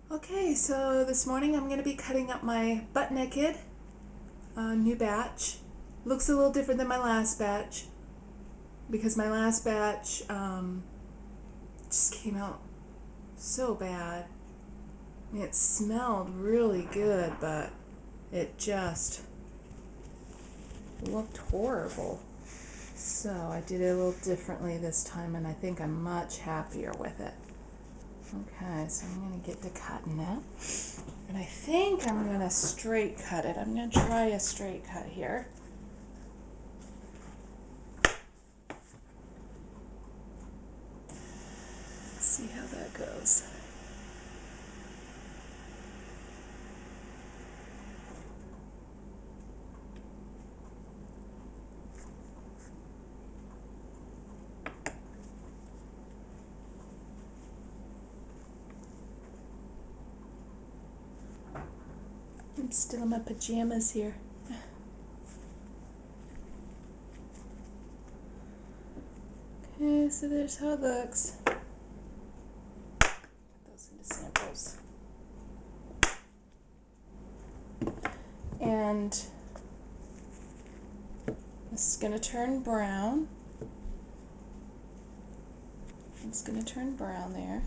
Okay, so this morning I'm going to be cutting up my butt Nekkid, new batch. Looks a little different than my last batch because my last batch just came out so bad. I mean, it smelled really good, but it just looked horrible. So I did it a little differently this time, and I think I'm much happier with it. Okay, so I'm going to get to cutting it. And I think I'm going to straight cut it. I'm going to try a straight cut here. See how that goes. I'm still in my pajamas here. Okay, so there's how it looks. Put those into samples. And this is going to turn brown. It's going to turn brown there.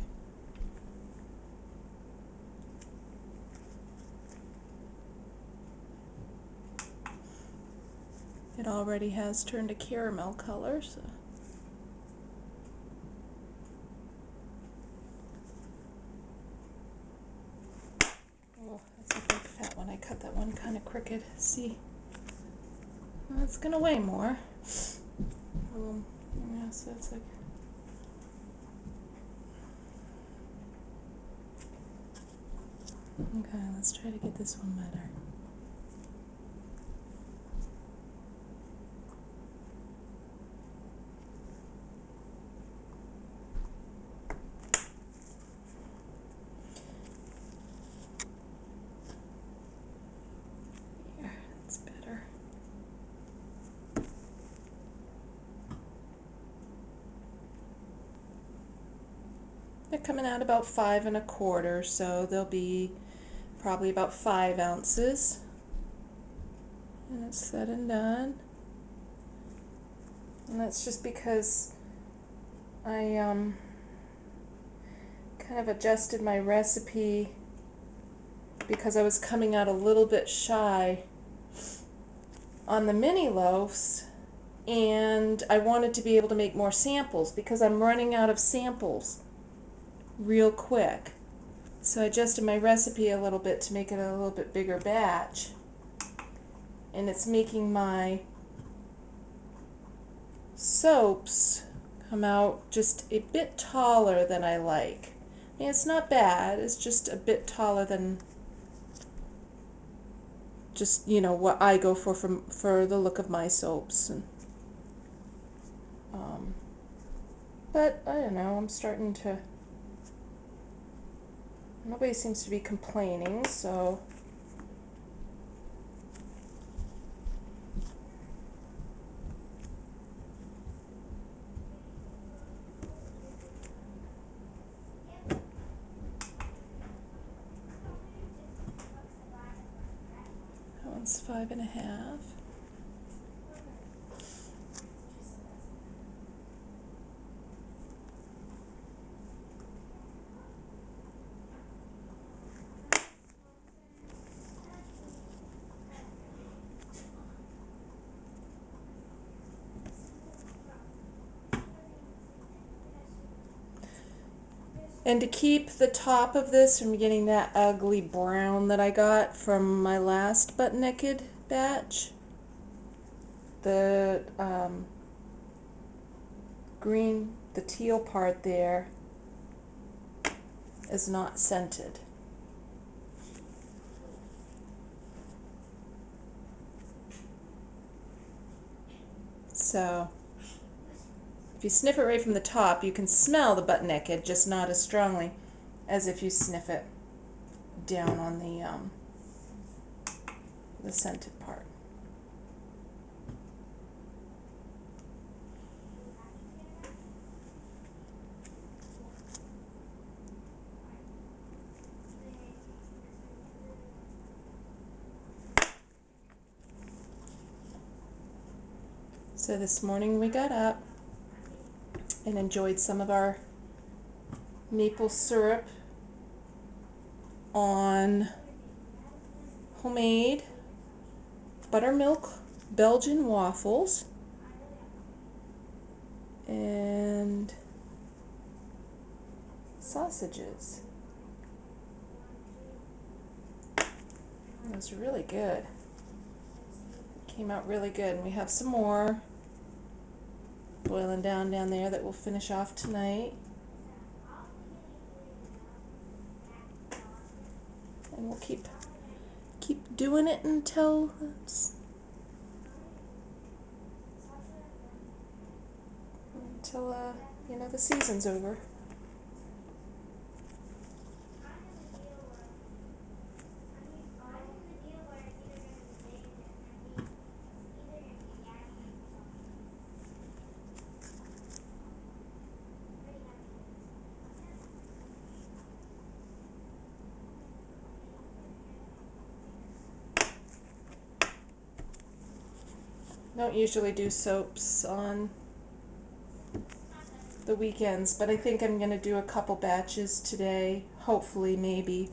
It already has turned a caramel color, so. Oh, that's a big fat one. I cut that one kind of crooked. See? Well, it's going to weigh more. Yeah, so it's like. Okay, let's try to get this one better. Here, that's better. They're coming out about 5 1/4, so they'll be probably about 5 ounces. And it's said and done. And that's just because I kind of adjusted my recipe because I was coming out a little bit shy on the mini loaves, and I wanted to be able to make more samples because I'm running out of samples real quick. So I adjusted my recipe a little bit to make it a little bit bigger batch, and it's making my soaps come out just a bit taller than I like. I mean, it's not bad, it's just a bit taller than just, you know, what I go for the look of my soaps. And but I don't know, I'm starting to, nobody seems to be complaining, so that one's 5 1/2. And to keep the top of this from getting that ugly brown that I got from my last Butt Nekkid batch, the green, the teal part there is not scented. So if you sniff it right from the top, you can smell the Butt Nekkid, just not as strongly as if you sniff it down on the scented part. So this morning we got up and enjoyed some of our maple syrup on homemade buttermilk Belgian waffles and sausages. It was really good. It came out really good, and we have some more boiling down there that we'll finish off tonight. And we'll keep doing it until the season's over. Don't usually do soaps on the weekends, but I think I'm going to do a couple batches today, hopefully, maybe,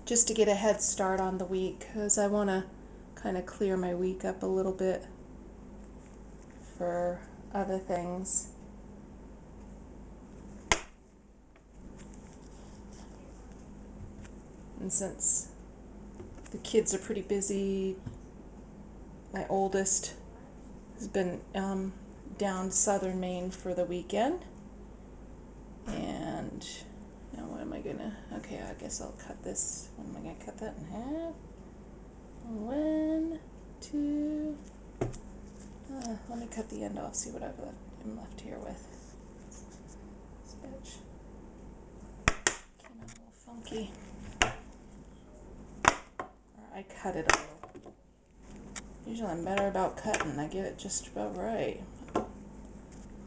just to get a head start on the week, because I want to kind of clear my week up a little bit for other things. And since the kids are pretty busy, my oldest has been down southern Maine for the weekend. And now what am I gonna, okay, I guess I'll cut this. What am I gonna cut that in half? 1, 2, let me cut the end off, see what I'm left here with. This bitch came out a little funky. Or I cut it a little. Usually I'm better about cutting, I get it just about right.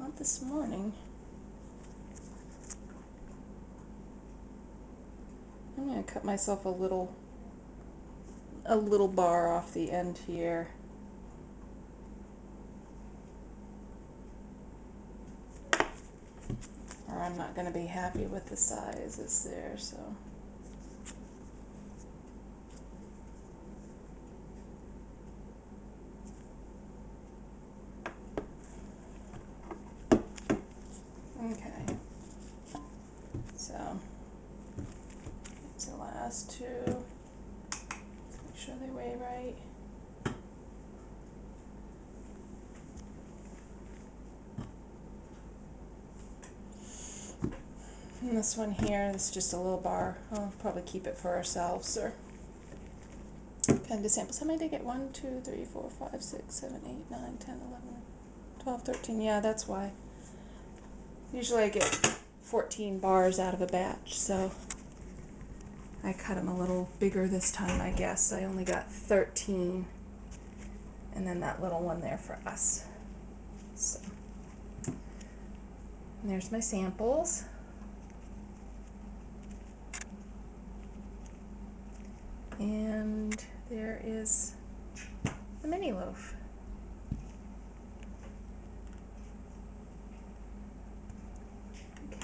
Not this morning. I'm going to cut myself a little bar off the end here. Or I'm not going to be happy with the sizes there, so. Okay. So, it's the last two. Make sure they weigh right. And this one here is just a little bar. I'll probably keep it for ourselves or kind of samples. How many did I get? 1, 2, 3, 4, 5, 6, 7, 8, 9, 10, 11, 12, 13. Yeah, that's why. Usually I get 14 bars out of a batch, so I cut them a little bigger this time, I guess. I only got 13, and then that little one there for us. So, and there's my samples. And there is the mini loaf.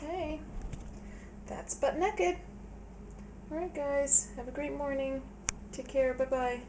Okay, that's but Nekkid. Alright guys, have a great morning. Take care, bye-bye.